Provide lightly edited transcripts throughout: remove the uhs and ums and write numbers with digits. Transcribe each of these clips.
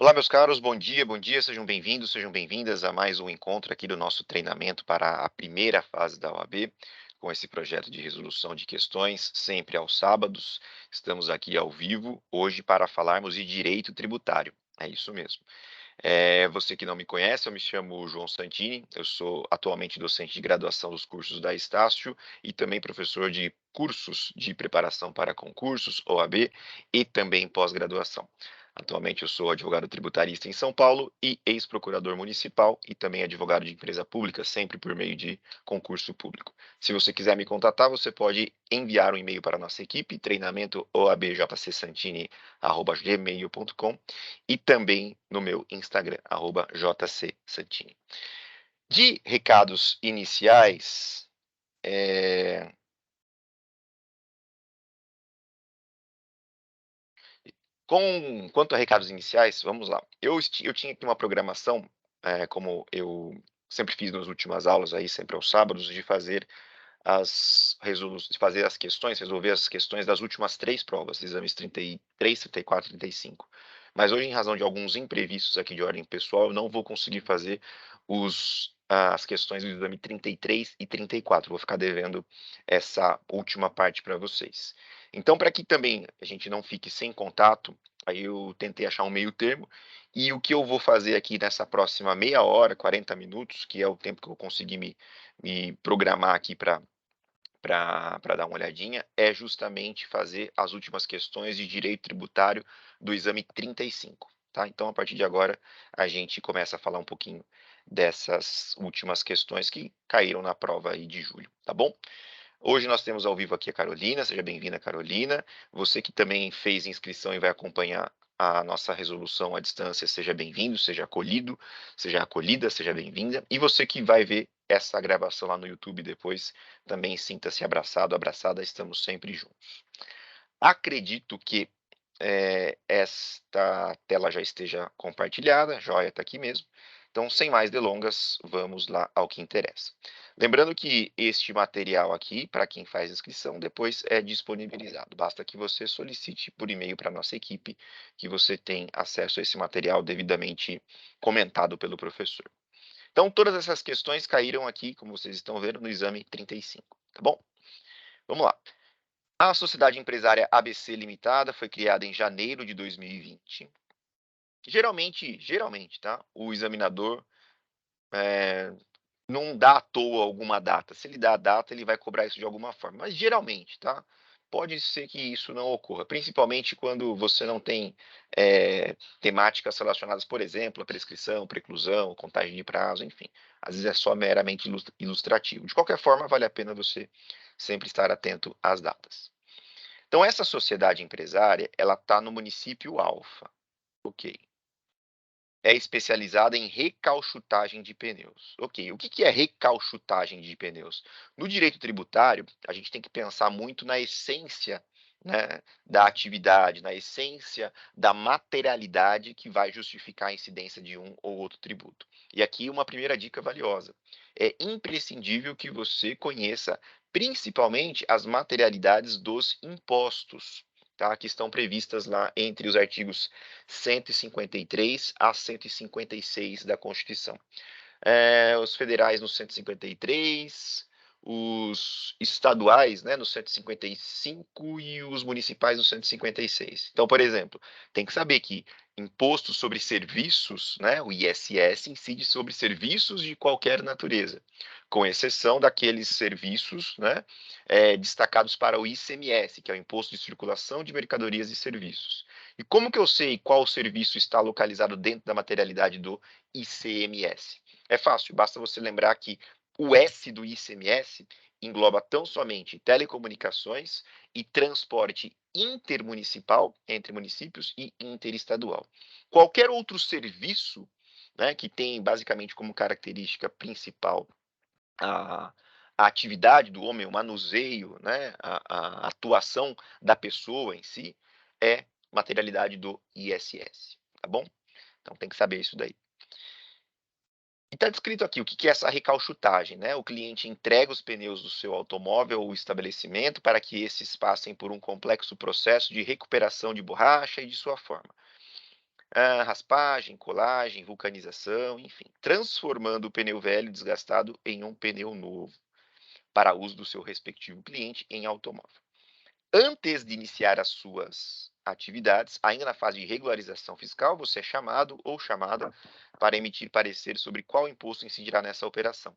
Olá, meus caros, bom dia, sejam bem-vindos, sejam bem-vindas a mais um encontro aqui do nosso treinamento para a primeira fase da OAB, com esse projeto de resolução de questões, sempre aos sábados. Estamos aqui ao vivo hoje para falarmos de direito tributário. É isso mesmo. Você que não me conhece, eu me chamo João Santini, eu sou atualmente docente de graduação dos cursos da Estácio e também professor de cursos de preparação para concursos, OAB, e também pós-graduação. Atualmente eu sou advogado tributarista em São Paulo e ex-procurador municipal e também advogado de empresa pública, sempre por meio de concurso público. Se você quiser me contatar, você pode enviar um e-mail para a nossa equipe, treinamentoabjcsantini@gmail.com, e também no meu Instagram, @jcsantini. De recados iniciais, eh, quanto a recados iniciais, vamos lá. Eu tinha aqui uma programação, como eu sempre fiz nas últimas aulas aí, sempre aos sábados, de fazer as questões, resolver as questões das últimas 3 provas, exames 33, 34, 35. Mas hoje, em razão de alguns imprevistos aqui de ordem pessoal, eu não vou conseguir fazer as questões do exame 33 e 34. Vou ficar devendo essa última parte para vocês. Então, para que também a gente não fique sem contato, aí eu tentei achar um meio termo, e o que eu vou fazer aqui nessa próxima meia hora, 40 minutos, que é o tempo que eu consegui me programar aqui para dar uma olhadinha, é justamente fazer as últimas questões de direito tributário do exame 35, tá? Então, a partir de agora, a gente começa a falar um pouquinho dessas últimas questões que caíram na prova aí de julho, tá bom? Hoje nós temos ao vivo aqui a Carolina, seja bem-vinda, Carolina. Você que também fez inscrição e vai acompanhar a nossa resolução à distância, seja bem-vindo, seja acolhido, seja acolhida, seja bem-vinda. E você que vai ver essa gravação lá no YouTube depois, também sinta-se abraçado, abraçada, estamos sempre juntos. Acredito que esta tela já esteja compartilhada, joia, está aqui mesmo. Então, sem mais delongas, vamos lá ao que interessa. Lembrando que este material aqui, para quem faz inscrição, depois é disponibilizado. Basta que você solicite por e-mail para a nossa equipe que você tem acesso a esse material devidamente comentado pelo professor. Então, todas essas questões caíram aqui, como vocês estão vendo, no exame 35, tá bom? Vamos lá. A sociedade empresária ABC Limitada foi criada em janeiro de 2020. Geralmente, tá, o examinador, eh, não dá à toa alguma data. Se ele dá a data, ele vai cobrar isso de alguma forma, mas geralmente, tá, pode ser que isso não ocorra, principalmente quando você não tem, temáticas relacionadas, por exemplo, à prescrição, preclusão, contagem de prazo, enfim. Às vezes é só meramente ilustrativo. De qualquer forma, vale a pena você sempre estar atento às datas. Então essa sociedade empresária, ela está no município Alfa, ok. É especializada em recauchutagem de pneus. Ok, o que que é recauchutagem de pneus? No direito tributário, a gente tem que pensar muito na essência, né, da atividade, na essência da materialidade que vai justificar a incidência de um ou outro tributo. E aqui uma primeira dica valiosa: é imprescindível que você conheça principalmente as materialidades dos impostos, tá, que estão previstas lá entre os artigos 153 a 156 da Constituição. Os federais no 153, os estaduais, né, no 155 e os municipais no 156. Então, por exemplo, tem que saber que imposto sobre serviços, né, o ISS, incide sobre serviços de qualquer natureza, com exceção daqueles serviços, né, destacados para o ICMS, que é o Imposto de Circulação de Mercadorias e Serviços. E como que eu sei qual serviço está localizado dentro da materialidade do ICMS? É fácil, basta você lembrar que o S do ICMS engloba tão somente telecomunicações e transporte intermunicipal, entre municípios, e interestadual. Qualquer outro serviço, né, que tem basicamente como característica principal a, a atividade do homem, o manuseio, né, a atuação da pessoa em si, é materialidade do ISS, tá bom? Então tem que saber isso daí. E está descrito aqui o que é essa recauchutagem, né? O cliente entrega os pneus do seu automóvel ou estabelecimento para que esses passem por um complexo processo de recuperação de borracha e de sua forma. raspagem, colagem, vulcanização, enfim, transformando o pneu velho desgastado em um pneu novo, para uso do seu respectivo cliente em automóvel. Antes de iniciar as suas atividades, ainda na fase de regularização fiscal, você é chamado ou chamada para emitir parecer sobre qual imposto incidirá nessa operação.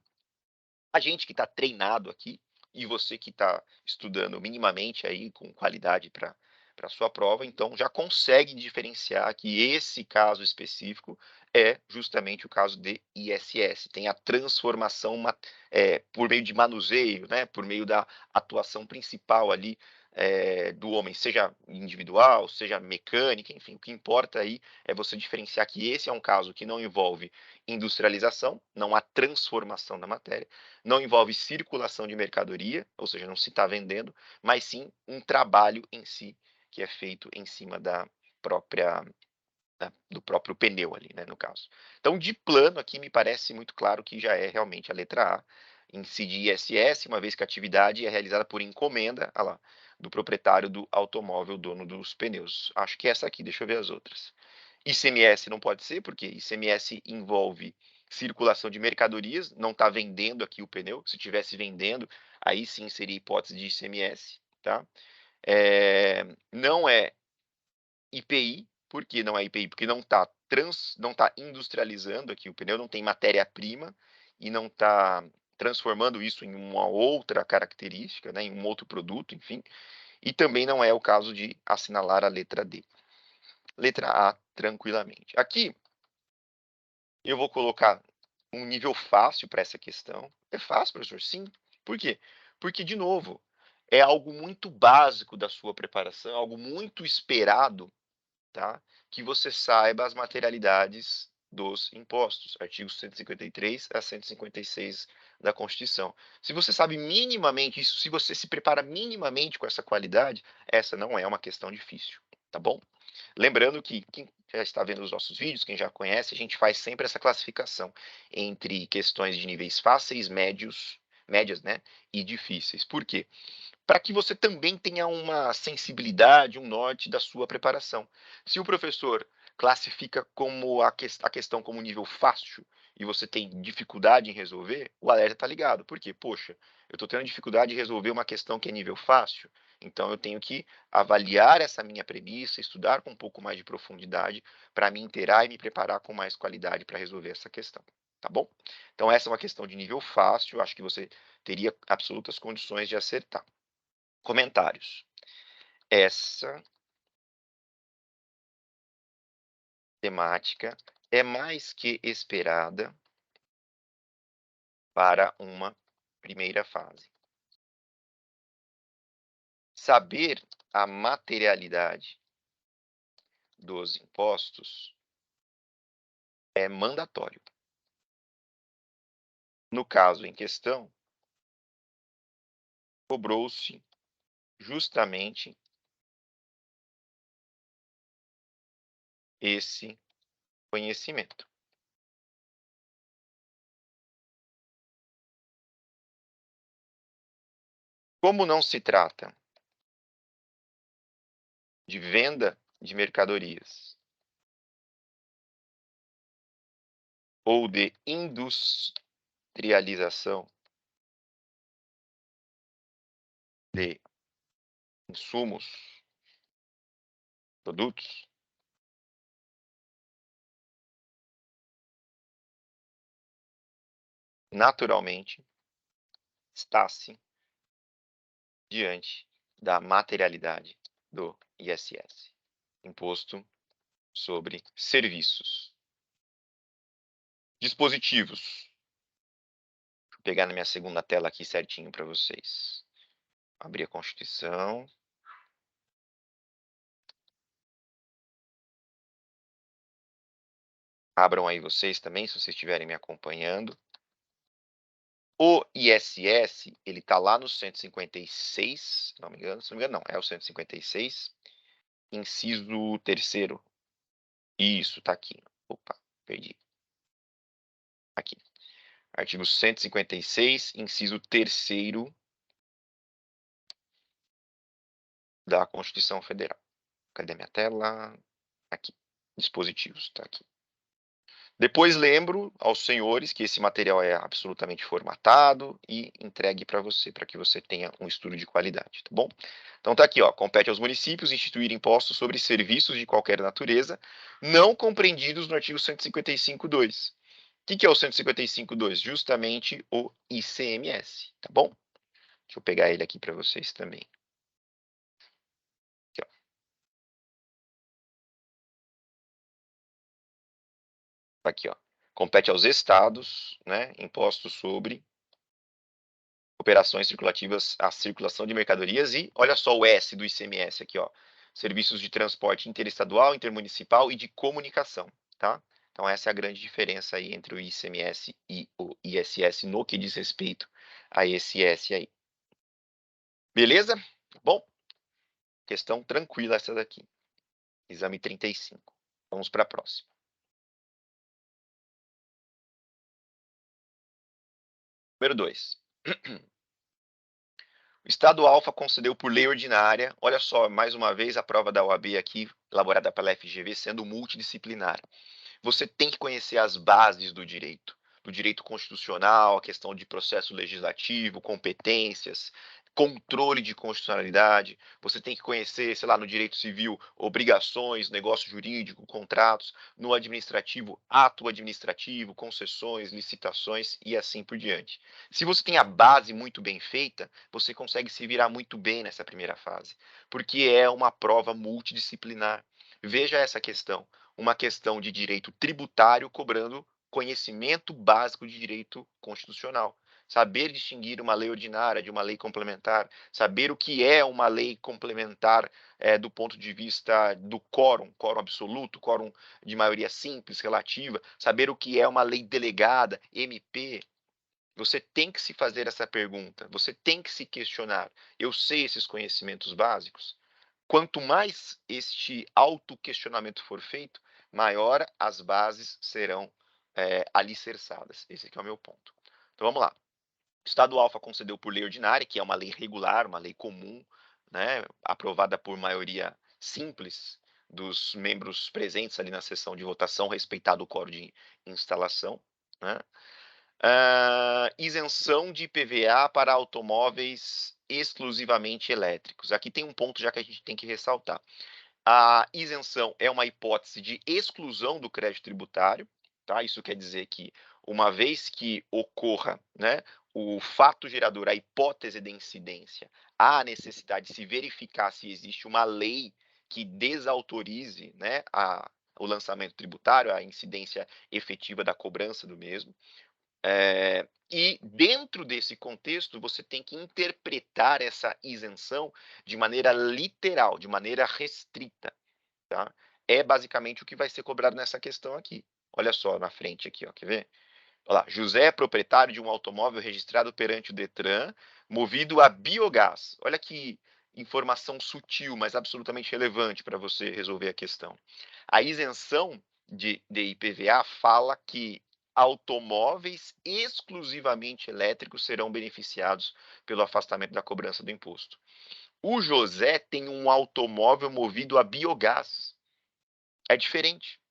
A gente que está treinado aqui, e você que está estudando minimamente aí com qualidade para a sua prova, então já consegue diferenciar que esse caso específico é justamente o caso de ISS. Tem a transformação por meio de manuseio, né, por meio da atuação principal ali do homem, seja individual, seja mecânica, enfim, o que importa aí é você diferenciar que esse é um caso que não envolve industrialização, não há transformação da matéria, não envolve circulação de mercadoria, ou seja, não se está vendendo, mas sim um trabalho em si, que é feito em cima própria do próprio pneu ali, né, no caso. Então, de plano aqui me parece muito claro que já é realmente a letra A, incidir ISS, uma vez que a atividade é realizada por encomenda, lá, do proprietário do automóvel, dono dos pneus. Acho que é essa aqui, deixa eu ver as outras. ICMS não pode ser, porque ICMS envolve circulação de mercadorias, não está vendendo aqui o pneu. Se estivesse vendendo, aí sim seria hipótese de ICMS, tá? Não é IPI, por que não é IPI? Porque não está industrializando aqui o pneu, não tem matéria-prima e não está transformando isso em uma outra característica, né, em um outro produto, enfim. E também não é o caso de assinalar a letra D. Letra A, tranquilamente. Aqui eu vou colocar um nível fácil para essa questão. É fácil, professor? Sim. Por quê? Porque, de novo, é algo muito básico da sua preparação, algo muito esperado, tá? Que você saiba as materialidades dos impostos, artigos 153 a 156 da Constituição. Se você sabe minimamente isso, se você se prepara minimamente com essa qualidade, essa não é uma questão difícil, tá bom? Lembrando que quem já está vendo os nossos vídeos, quem já conhece, a gente faz sempre essa classificação entre questões de níveis fáceis, médias, né, e difíceis. Por quê? Para que você também tenha uma sensibilidade, um norte da sua preparação. Se o professor classifica como a questão como nível fácil e você tem dificuldade em resolver, o alerta está ligado. Por quê? Poxa, eu estou tendo dificuldade de resolver uma questão que é nível fácil, então eu tenho que avaliar essa minha premissa, estudar com um pouco mais de profundidade para me inteirar e me preparar com mais qualidade para resolver essa questão. Tá bom? Então, essa é uma questão de nível fácil, acho que você teria absolutas condições de acertar. Comentários. Essa temática é mais que esperada para uma primeira fase. Saber a materialidade dos impostos é mandatório. No caso em questão, cobrou-se justamente esse conhecimento. Como não se trata de venda de mercadorias ou de industrialização de insumos, produtos, naturalmente está-se diante da materialidade do ISS, Imposto sobre Serviços. Dispositivos. Vou pegar na minha segunda tela aqui certinho para vocês. Abrir a Constituição. Abram aí vocês também, se vocês estiverem me acompanhando. O ISS, ele está lá no 156, se não me engano, não, é o 156, inciso terceiro. Isso, está aqui. Opa, perdi. Aqui. Artigo 156, inciso terceiro da Constituição Federal. Cadê minha tela? Aqui. dispositivos, tá aqui. Depois lembro aos senhores que esse material é absolutamente formatado e entregue para você, para que você tenha um estudo de qualidade, tá bom? Então tá aqui, ó, compete aos municípios instituir impostos sobre serviços de qualquer natureza, não compreendidos no artigo 155.2. O que é o 155.2? Justamente o ICMS, tá bom? Deixa eu pegar ele aqui para vocês também. Aqui, ó. Tá aqui, ó. Compete aos estados, né, impostos sobre operações circulativas, a circulação de mercadorias e olha só o S do ICMS aqui, ó. Serviços de transporte interestadual, intermunicipal e de comunicação, tá? Então essa é a grande diferença aí entre o ICMS e o ISS no que diz respeito a esse S aí. Beleza? Bom, questão tranquila essa daqui. Exame 35. Vamos para a próxima. Número 2. O Estado Alfa concedeu por lei ordinária, olha só, mais uma vez a prova da OAB aqui, elaborada pela FGV, sendo multidisciplinar. Você tem que conhecer as bases do direito constitucional, a questão de processo legislativo, competências, controle de constitucionalidade. Você tem que conhecer, sei lá, no direito civil, obrigações, negócio jurídico, contratos, no administrativo, ato administrativo, concessões, licitações e assim por diante. Se você tem a base muito bem feita, você consegue se virar muito bem nessa primeira fase, porque é uma prova multidisciplinar. Veja essa questão, uma questão de direito tributário cobrando conhecimento básico de direito constitucional. Saber distinguir uma lei ordinária de uma lei complementar, saber o que é uma lei complementar do ponto de vista do quórum absoluto, quórum de maioria simples, relativa, saber o que é uma lei delegada, MP. Você tem que se fazer essa pergunta, você tem que se questionar. Eu sei esses conhecimentos básicos? Quanto mais este autoquestionamento for feito, maior as bases serão alicerçadas. Esse aqui é o meu ponto. Então vamos lá. O Estado Alfa concedeu por lei ordinária, que é uma lei regular, uma lei comum, né, aprovada por maioria simples dos membros presentes ali na sessão de votação, respeitado o quórum de instalação, né? Isenção de IPVA para automóveis exclusivamente elétricos. Aqui tem um ponto já que a gente tem que ressaltar. A isenção é uma hipótese de exclusão do crédito tributário, tá? Isso quer dizer que, uma vez que ocorra, né, o fato gerador, a hipótese de incidência, há a necessidade de se verificar se existe uma lei que desautorize, né, o lançamento tributário, a incidência efetiva da cobrança do mesmo. E dentro desse contexto, você tem que interpretar essa isenção de maneira literal, de maneira restrita, tá? É basicamente o que vai ser cobrado nessa questão aqui. Olha só na frente aqui, ó, quer ver? Olha lá, José é proprietário de um automóvel registrado perante o Detran, movido a biogás. Olha que informação sutil, mas absolutamente relevante para você resolver a questão. A isenção de IPVA fala que automóveis exclusivamente elétricos serão beneficiados pelo afastamento da cobrança do imposto. O José tem um automóvel movido a biogás. É diferente,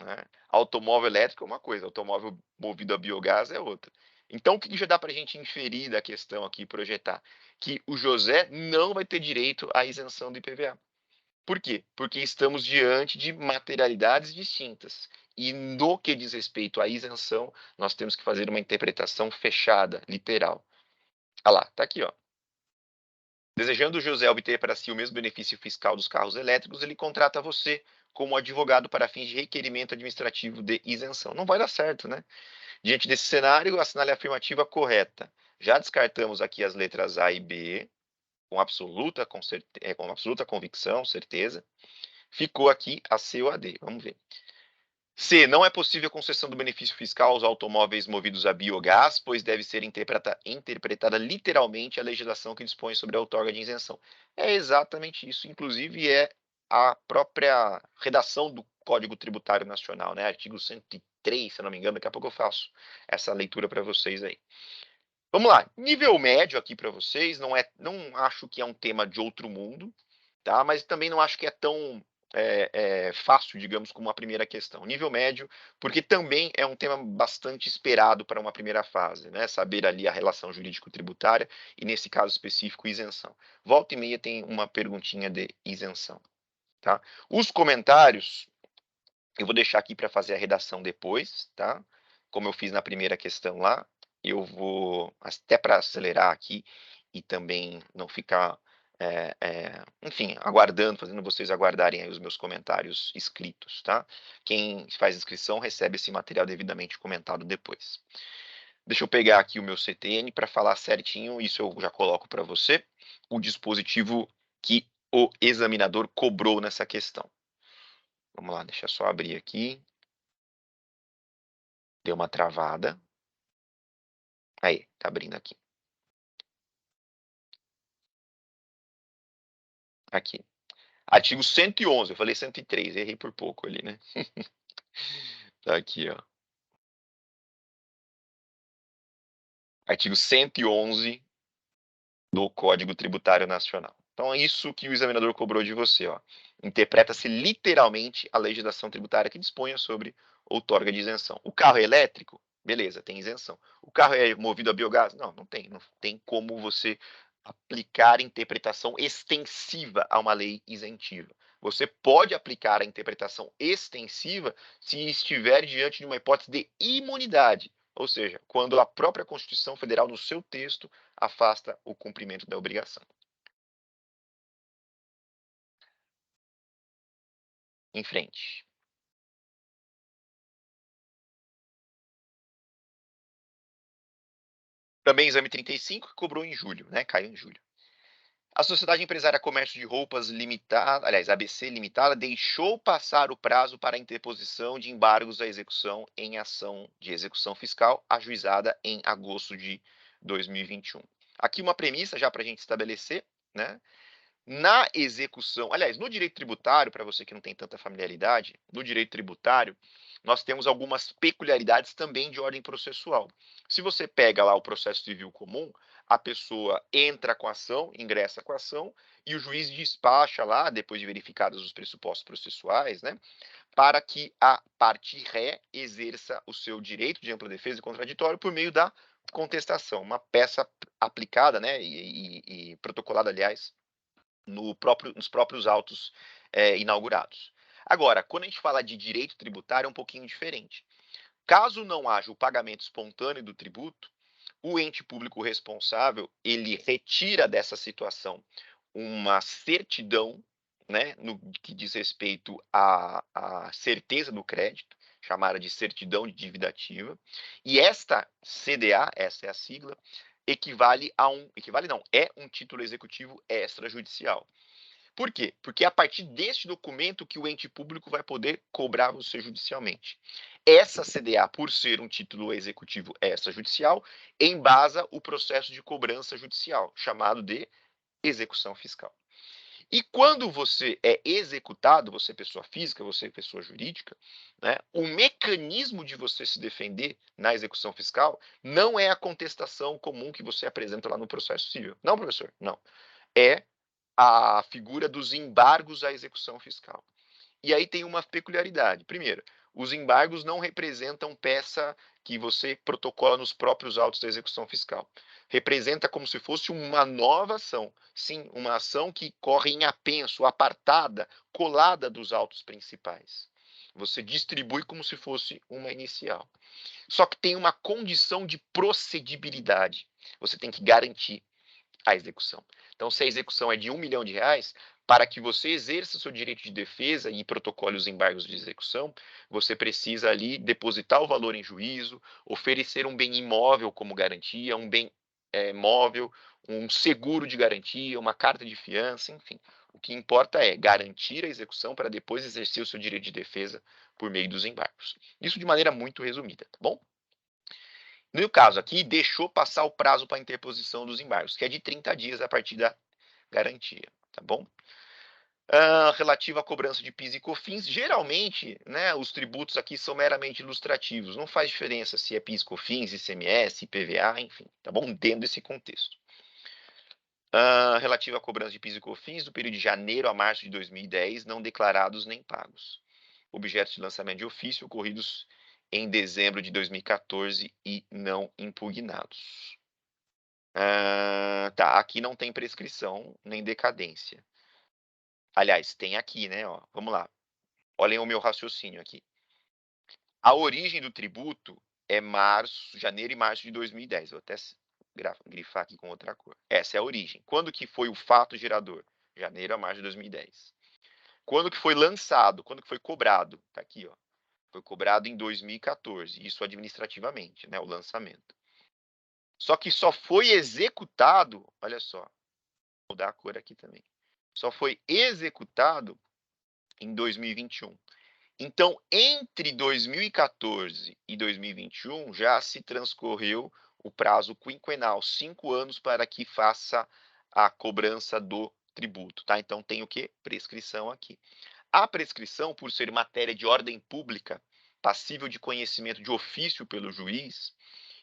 né? Automóvel elétrico é uma coisa, automóvel movido a biogás é outra. Então, o que já dá para a gente inferir da questão aqui, projetar? Que o José não vai ter direito à isenção do IPVA. Por quê? Porque estamos diante de materialidades distintas. E no que diz respeito à isenção, nós temos que fazer uma interpretação fechada, literal. Olha lá, tá aqui, ó. Desejando o José obter para si o mesmo benefício fiscal dos carros elétricos, ele contrata você como advogado para fins de requerimento administrativo de isenção. Não vai dar certo, né? Diante desse cenário, assinale a afirmativa correta. Já descartamos aqui as letras A e B, com absoluta convicção, certeza. Ficou aqui a C ou a D. Vamos ver. C. Não é possível concessão do benefício fiscal aos automóveis movidos a biogás, pois deve ser interpretada literalmente a legislação que dispõe sobre a outorga de isenção. É exatamente isso. Inclusive, é a própria redação do Código Tributário Nacional, né? Artigo 103, se eu não me engano. Daqui a pouco eu faço essa leitura para vocês aí. Vamos lá. Nível médio aqui para vocês. Não acho que é um tema de outro mundo, tá? Mas também não acho que é tão fácil, digamos, como uma primeira questão. Nível médio, porque também é um tema bastante esperado para uma primeira fase, né? Saber ali a relação jurídico-tributária e, nesse caso específico, isenção. Volta e meia tem uma perguntinha de isenção, tá? Os comentários, eu vou deixar aqui para fazer a redação depois, tá? Como eu fiz na primeira questão lá, eu vou, até para acelerar aqui e também não ficar, enfim, aguardando, fazendo vocês aguardarem aí os meus comentários escritos, tá? Quem faz inscrição recebe esse material devidamente comentado depois. Deixa eu pegar aqui o meu CTN para falar certinho, isso eu já coloco para você, o dispositivo que o examinador cobrou nessa questão. Vamos lá, deixa eu só abrir aqui. Deu uma travada. Aí, tá abrindo aqui. Aqui. Artigo 111, eu falei 103, errei por pouco ali, né? Tá aqui, ó. Artigo 111 do Código Tributário Nacional. Então é isso que o examinador cobrou de você, ó. Interpreta-se literalmente a legislação tributária que disponha sobre outorga de isenção. O carro é elétrico? Beleza, tem isenção. O carro é movido a biogás? Não, não tem. Não tem como você aplicar interpretação extensiva a uma lei isentiva. Você pode aplicar a interpretação extensiva se estiver diante de uma hipótese de imunidade, ou seja, quando a própria Constituição Federal, no seu texto, afasta o cumprimento da obrigação. Em frente. Também exame 35, que cobrou em julho, né? Caiu em julho. A Sociedade Empresária Comércio de Roupas Limitada, aliás, ABC Limitada, deixou passar o prazo para a interposição de embargos à execução em ação de execução fiscal ajuizada em agosto de 2021. Aqui uma premissa já para a gente estabelecer, né? Na execução, aliás, no direito tributário, para você que não tem tanta familiaridade, no direito tributário, nós temos algumas peculiaridades também de ordem processual. Se você pega lá o processo civil comum, a pessoa entra com a ação, ingressa com a ação, e o juiz despacha lá, depois de verificados os pressupostos processuais, né, para que a parte ré exerça o seu direito de ampla defesa e contraditório por meio da contestação, uma peça aplicada, né, e protocolada, aliás, nos próprios autos inaugurados. Agora, quando a gente fala de direito tributário, é um pouquinho diferente. Caso não haja o pagamento espontâneo do tributo, o ente público responsável ele retira dessa situação uma certidão, né, no que diz respeito à certeza do crédito, chamada de certidão de dívida ativa, e esta CDA, essa é a sigla, equivale não, é um título executivo extrajudicial. Por quê? Porque é a partir deste documento que o ente público vai poder cobrar você judicialmente. Essa CDA, por ser um título executivo extrajudicial, embasa o processo de cobrança judicial, chamado de execução fiscal. E quando você é executado, você é pessoa física, você é pessoa jurídica, né, o mecanismo de você se defender na execução fiscal não é a contestação comum que você apresenta lá no processo civil. Não, professor, não. É a figura dos embargos à execução fiscal. E aí tem uma peculiaridade. Primeiro, os embargos não representam peça que você protocola nos próprios autos da execução fiscal. Representa como se fosse uma nova ação. Sim, uma ação que corre em apenso, apartada, colada dos autos principais. Você distribui como se fosse uma inicial. Só que tem uma condição de procedibilidade. Você tem que garantir a execução. Então, se a execução é de R$ 1 milhão, para que você exerça o seu direito de defesa e protocole os embargos de execução, você precisa ali depositar o valor em juízo, oferecer um bem imóvel como garantia, um bem móvel, um seguro de garantia, uma carta de fiança, enfim. O que importa é garantir a execução para depois exercer o seu direito de defesa por meio dos embargos. Isso de maneira muito resumida, tá bom? No caso aqui, deixou passar o prazo para interposição dos embargos, que é de 30 dias a partir da garantia, tá bom? Relativo à cobrança de PIS e COFINS, geralmente, né, os tributos aqui são meramente ilustrativos, não faz diferença se é PIS, COFINS, ICMS, IPVA, enfim, tá bom? Dentro desse contexto. Relativa à cobrança de PIS e COFINS do período de janeiro a março de 2010, não declarados nem pagos. Objetos de lançamento de ofício ocorridos em dezembro de 2014 e não impugnados. Tá, aqui não tem prescrição nem decadência. Aliás, tem aqui, né, ó, vamos lá. Olhem o meu raciocínio aqui. A origem do tributo é janeiro e março de 2010. Vou até grifar aqui com outra cor. Essa é a origem. Quando que foi o fato gerador? Janeiro a março de 2010. Quando que foi lançado? Quando que foi cobrado? Tá aqui, ó. Foi cobrado em 2014, isso administrativamente, né, o lançamento. Só que só foi executado, olha só, vou mudar a cor aqui também. Só foi executado em 2021. Então, entre 2014 e 2021, já se transcorreu o prazo quinquenal, 5 anos para que faça a cobrança do tributo, tá? Então tem o quê? Prescrição aqui. A prescrição, por ser matéria de ordem pública, passível de conhecimento de ofício pelo juiz,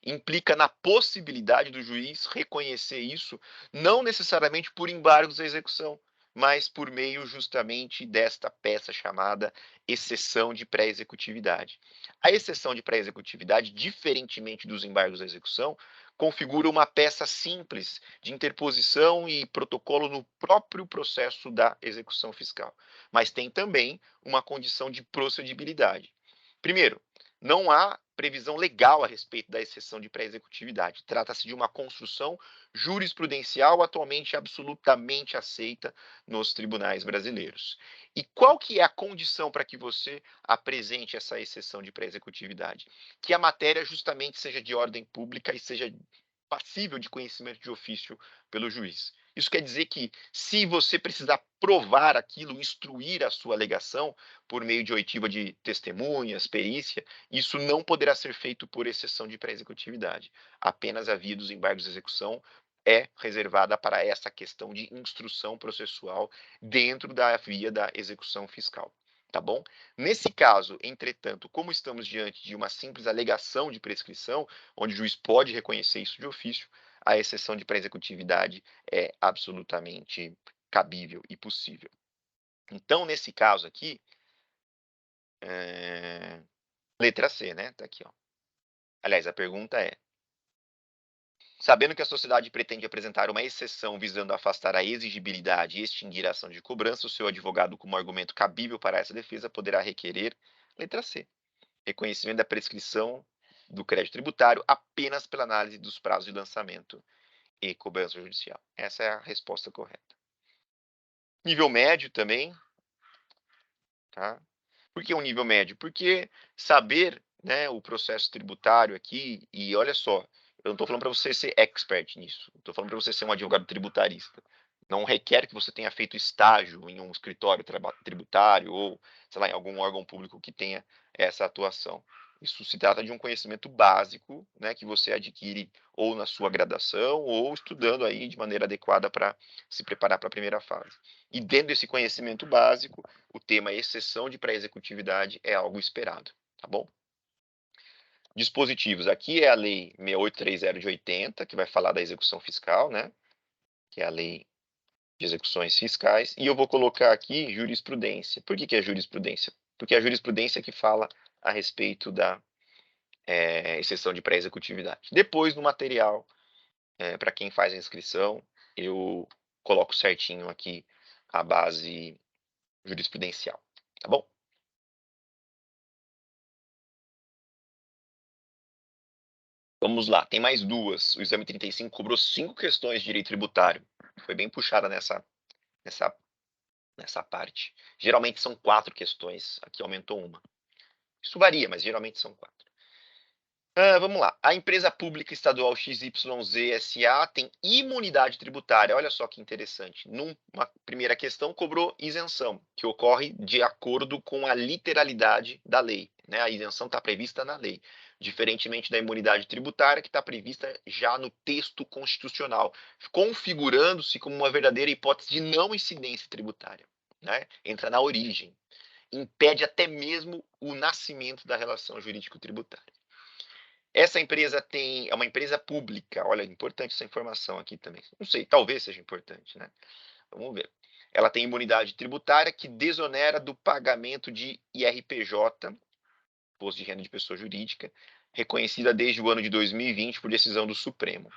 implica na possibilidade do juiz reconhecer isso, não necessariamente por embargos à execução, mas por meio justamente desta peça chamada exceção de pré-executividade. A exceção de pré-executividade, diferentemente dos embargos à execução, configura uma peça simples de interposição e protocolo no próprio processo da execução fiscal, mas tem também uma condição de procedibilidade. Primeiro, não há previsão legal a respeito da exceção de pré-executividade. Trata-se de uma construção jurisprudencial atualmente absolutamente aceita nos tribunais brasileiros. E qual que é a condição para que você apresente essa exceção de pré-executividade? Que a matéria justamente seja de ordem pública e seja passível de conhecimento de ofício pelo juiz. Isso quer dizer que, se você precisar provar aquilo, instruir a sua alegação por meio de oitiva de testemunhas, perícia, isso não poderá ser feito por exceção de pré-executividade. Apenas a via dos embargos de execução é reservada para essa questão de instrução processual dentro da via da execução fiscal. Tá bom? Nesse caso, entretanto, como estamos diante de uma simples alegação de prescrição, onde o juiz pode reconhecer isso de ofício, a exceção de pré-executividade é absolutamente cabível e possível. Então, nesse caso aqui, letra C, né? Tá aqui, ó. Aliás, a pergunta é: sabendo que a sociedade pretende apresentar uma exceção visando afastar a exigibilidade e extinguir a ação de cobrança, o seu advogado, como argumento cabível para essa defesa, poderá requerer, letra C, reconhecimento da prescrição do crédito tributário apenas pela análise dos prazos de lançamento e cobrança judicial. Essa é a resposta correta. Nível médio também, tá? Por que um nível médio? Porque saber, né, o processo tributário aqui, e olha só, eu não estou falando para você ser expert nisso, estou falando para você ser um advogado tributarista. Não requer que você tenha feito estágio em um escritório tributário ou, sei lá, em algum órgão público que tenha essa atuação. Isso se trata de um conhecimento básico, né, que você adquire ou na sua graduação ou estudando aí de maneira adequada para se preparar para a primeira fase. E dentro desse conhecimento básico, o tema exceção de pré-executividade é algo esperado, tá bom? Dispositivos, aqui é a lei 6830 de 80, que vai falar da execução fiscal, né? Que é a lei de execuções fiscais, e eu vou colocar aqui jurisprudência. Por que é jurisprudência? Porque é a jurisprudência que fala a respeito da exceção de pré-executividade. Depois, no material, para quem faz a inscrição, eu coloco certinho aqui a base jurisprudencial, tá bom? Vamos lá, tem mais duas. O exame 35 cobrou 5 questões de direito tributário. Foi bem puxada nessa, nessa parte. Geralmente são 4 questões, aqui aumentou uma. Isso varia, mas geralmente são 4. Vamos lá. A empresa pública estadual XYZ SA tem imunidade tributária. Olha só que interessante. Numa primeira questão, cobrou isenção, que ocorre de acordo com a literalidade da lei, né? A isenção está prevista na lei, diferentemente da imunidade tributária, que está prevista já no texto constitucional, configurando-se como uma verdadeira hipótese de não incidência tributária, né? Entra na origem, impede até mesmo o nascimento da relação jurídico-tributária. Essa empresa é uma empresa pública. Olha, importante essa informação aqui também. Não sei, talvez seja importante, né? Vamos ver. Ela tem imunidade tributária que desonera do pagamento de IRPJ, Imposto de Renda de Pessoa Jurídica, reconhecida desde o ano de 2020 por decisão do Supremo.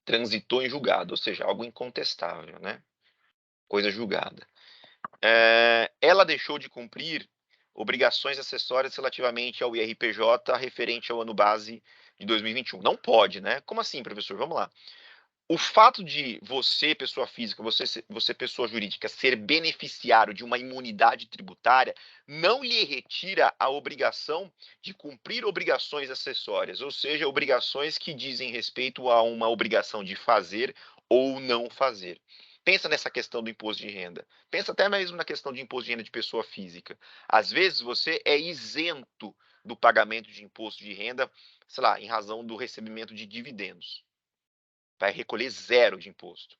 Transitou em julgado, ou seja, algo incontestável, né? Coisa julgada. Ela deixou de cumprir obrigações acessórias relativamente ao IRPJ referente ao ano base de 2021. Não pode, né? Como assim, professor? Vamos lá. O fato de você, pessoa física, você, pessoa jurídica, ser beneficiário de uma imunidade tributária não lhe retira a obrigação de cumprir obrigações acessórias, ou seja, obrigações que dizem respeito a uma obrigação de fazer ou não fazer. Pensa nessa questão do imposto de renda. Pensa até mesmo na questão de imposto de renda de pessoa física. Às vezes você é isento do pagamento de imposto de renda, sei lá, em razão do recebimento de dividendos. Vai recolher zero de imposto.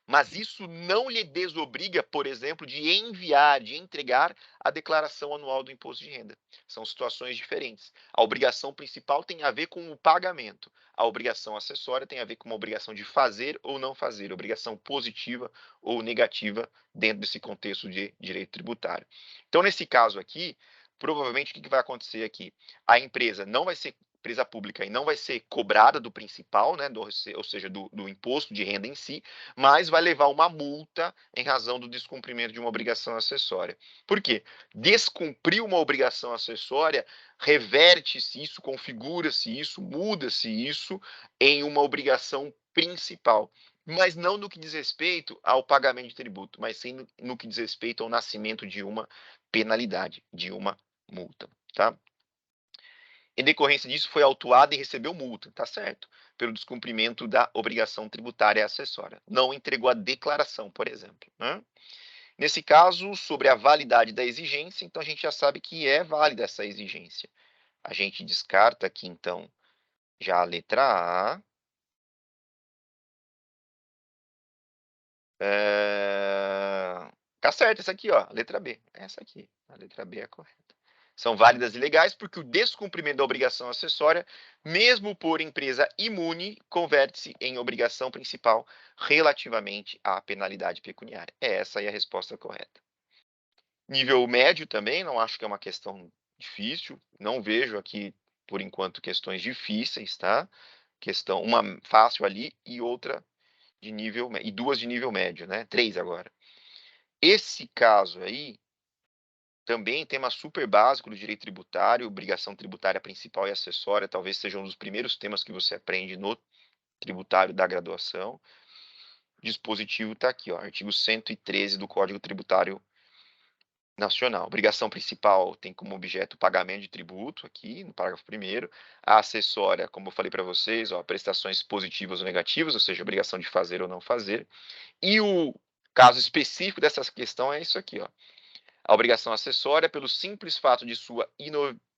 Mas isso não lhe desobriga, por exemplo, de enviar, de entregar a declaração anual do imposto de renda. São situações diferentes. A obrigação principal tem a ver com o pagamento. A obrigação acessória tem a ver com uma obrigação de fazer ou não fazer, obrigação positiva ou negativa dentro desse contexto de direito tributário. Então, nesse caso aqui, provavelmente o que vai acontecer aqui? A empresa não vai ser empresa pública e não vai ser cobrada do principal, né, ou seja, do imposto de renda em si, mas vai levar uma multa em razão do descumprimento de uma obrigação acessória. Por quê? Descumprir uma obrigação acessória, reverte-se isso, configura-se isso, muda-se isso em uma obrigação principal. Mas não no que diz respeito ao pagamento de tributo, mas sim no que diz respeito ao nascimento de uma penalidade, de uma multa, tá? Em decorrência disso, foi autuado e recebeu multa, tá certo, pelo descumprimento da obrigação tributária acessória. Não entregou a declaração, por exemplo, né? Nesse caso, sobre a validade da exigência, então a gente já sabe que é válida essa exigência. A gente descarta aqui, então, já a letra A. Tá certo, essa aqui, ó, a letra B. Essa aqui, a letra B é correta. São válidas e legais porque o descumprimento da obrigação acessória, mesmo por empresa imune, converte-se em obrigação principal relativamente à penalidade pecuniária. Essa aí é a resposta correta. Nível médio também, não acho que é uma questão difícil, não vejo aqui, por enquanto, questões difíceis, tá? Questão, uma fácil ali e outra de nível, e duas de nível médio, né? 3 agora. Esse caso aí, também tema super básico do direito tributário, obrigação tributária principal e acessória, talvez seja um dos primeiros temas que você aprende no tributário da graduação. O dispositivo está aqui, ó, artigo 113 do Código Tributário Nacional. Obrigação principal tem como objeto o pagamento de tributo, aqui no parágrafo 1º. A acessória, como eu falei para vocês, ó, prestações positivas ou negativas, ou seja, obrigação de fazer ou não fazer. E o caso específico dessa questão é isso aqui, ó. A obrigação acessória, pelo simples fato de sua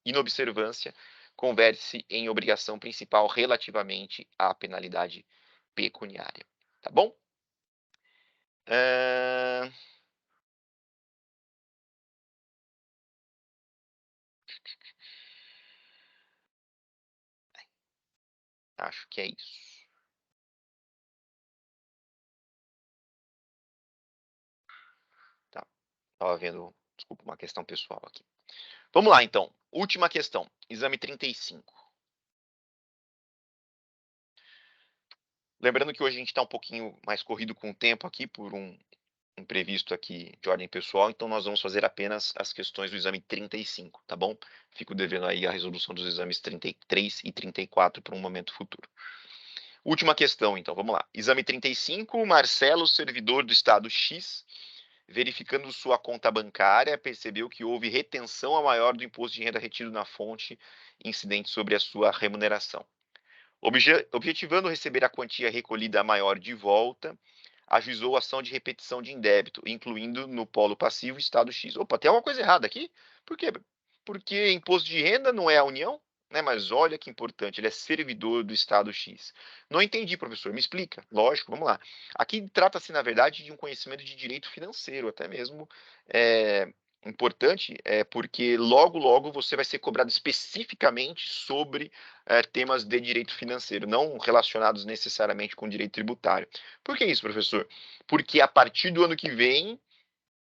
inobservância, converte-se em obrigação principal relativamente à penalidade pecuniária. Tá bom? Acho que é isso. Tá. Estava vendo, desculpa, uma questão pessoal aqui. Vamos lá, então. Última questão. Exame 35. Lembrando que hoje a gente está um pouquinho mais corrido com o tempo aqui por um imprevisto aqui de ordem pessoal, então nós vamos fazer apenas as questões do exame 35, tá bom? Fico devendo aí a resolução dos exames 33 e 34 para um momento futuro. Última questão, então, vamos lá. Exame 35, Marcelo, servidor do estado X, verificando sua conta bancária, percebeu que houve retenção a maior do imposto de renda retido na fonte incidente sobre a sua remuneração. Objetivando receber a quantia recolhida maior de volta, ajuizou ação de repetição de indébito, incluindo no polo passivo o estado X. Opa, tem alguma coisa errada aqui? Por quê? Porque imposto de renda não é a União, né? Mas olha que importante, ele é servidor do estado X. Não entendi, professor, me explica. Lógico, vamos lá. Aqui trata-se, na verdade, de um conhecimento de direito financeiro, até mesmo Importante, porque logo, logo você vai ser cobrado especificamente sobre, temas de direito financeiro, não relacionados necessariamente com direito tributário. Por que isso, professor? Porque a partir do ano que vem,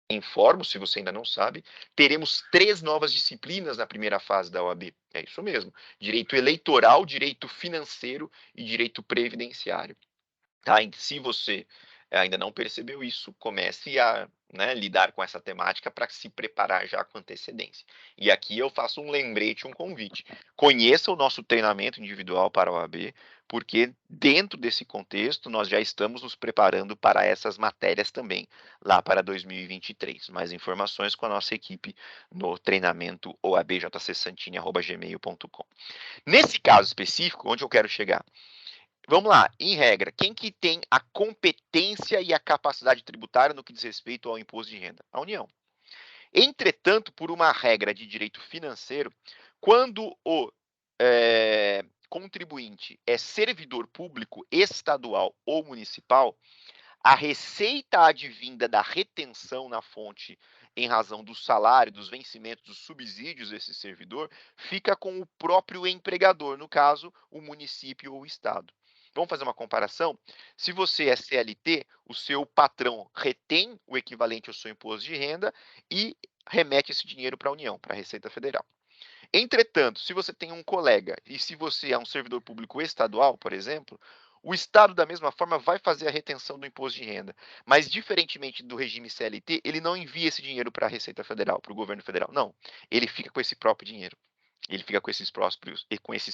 informo, se você ainda não sabe, teremos 3 novas disciplinas na primeira fase da OAB. É isso mesmo, direito eleitoral, direito financeiro e direito previdenciário. Tá, e se você ainda não percebeu isso, comece a, né, lidar com essa temática para se preparar já com antecedência. E aqui eu faço um lembrete, um convite. Conheça o nosso treinamento individual para a OAB, porque dentro desse contexto nós já estamos nos preparando para essas matérias também, lá para 2023. Mais informações com a nossa equipe no treinamento oabjcsantini@gmail.com. Nesse caso específico, onde eu quero chegar? Vamos lá, em regra, quem que tem a competência e a capacidade tributária no que diz respeito ao imposto de renda? A União. Entretanto, por uma regra de direito financeiro, quando o contribuinte é servidor público estadual ou municipal, a receita advinda da retenção na fonte em razão do salário, dos vencimentos, dos subsídios desse servidor, fica com o próprio empregador, no caso, o município ou o estado. Vamos fazer uma comparação? Se você é CLT, o seu patrão retém o equivalente ao seu imposto de renda e remete esse dinheiro para a União, para a Receita Federal. Entretanto, se você tem um colega e se você é um servidor público estadual, por exemplo, o Estado, da mesma forma, vai fazer a retenção do imposto de renda. Mas, diferentemente do regime CLT, ele não envia esse dinheiro para a Receita Federal, para o governo federal. Não. Ele fica com esse próprio dinheiro. Ele fica com esses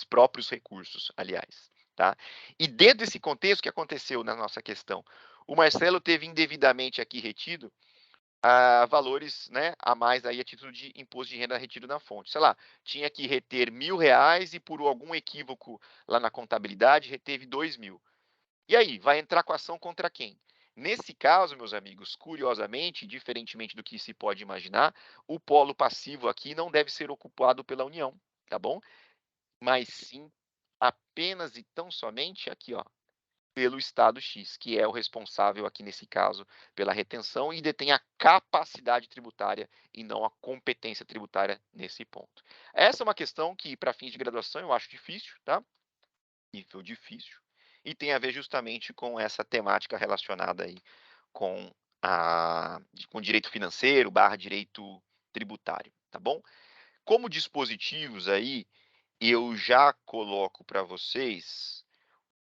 próprios recursos, aliás. Tá? E dentro desse contexto, o que aconteceu na nossa questão? O Marcelo teve indevidamente aqui retido valores, né, a mais aí a título de imposto de renda retido na fonte. Sei lá, tinha que reter R$ 1.000 e por algum equívoco lá na contabilidade reteve 2.000. E aí, vai entrar com ação contra quem? Nesse caso, meus amigos, curiosamente, diferentemente do que se pode imaginar, o polo passivo aqui não deve ser ocupado pela União, tá bom? Mas sim apenas e tão somente aqui, ó, pelo estado X, que é o responsável aqui nesse caso pela retenção e detém a capacidade tributária e não a competência tributária nesse ponto. Essa é uma questão que, para fins de graduação, eu acho difícil, tá? Nível difícil. E tem a ver justamente com essa temática relacionada aí com com direito financeiro barra direito tributário, tá bom? Como dispositivos aí, eu já coloco para vocês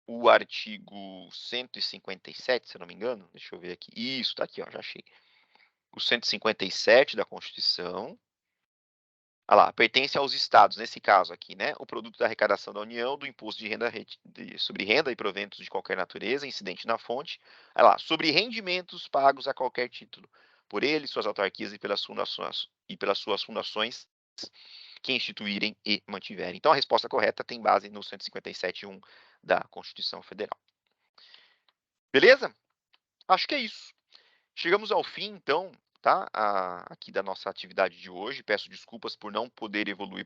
o artigo 157, se eu não me engano, deixa eu ver aqui. Isso, tá aqui, ó, já achei. O 157 da Constituição. Ah lá, pertence aos estados, nesse caso aqui, né? O produto da arrecadação da União, do imposto de renda sobre renda e proventos de qualquer natureza, incidente na fonte. Ah lá, sobre rendimentos pagos a qualquer título, por ele, suas autarquias e pelas suas fundações que instituírem e mantiverem. Então a resposta correta tem base no 157.1 da Constituição Federal. Beleza? Acho que é isso. Chegamos ao fim, então, tá? Aqui da nossa atividade de hoje. Peço desculpas por não poder evoluir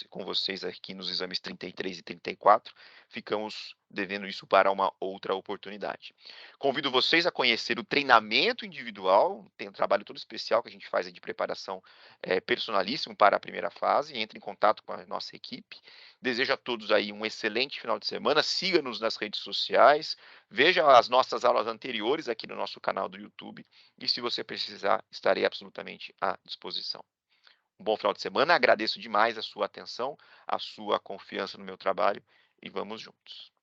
com vocês aqui nos exames 33 e 34. Ficamos devendo isso para uma outra oportunidade. Convido vocês a conhecer o treinamento individual. Tem um trabalho todo especial que a gente faz aí de preparação personalíssimo para a primeira fase. Entre em contato com a nossa equipe. Desejo a todos aí um excelente final de semana. Siga-nos nas redes sociais. Veja as nossas aulas anteriores aqui no nosso canal do YouTube. E se você precisar, estarei absolutamente à disposição. Um bom final de semana, agradeço demais a sua atenção, a sua confiança no meu trabalho e vamos juntos.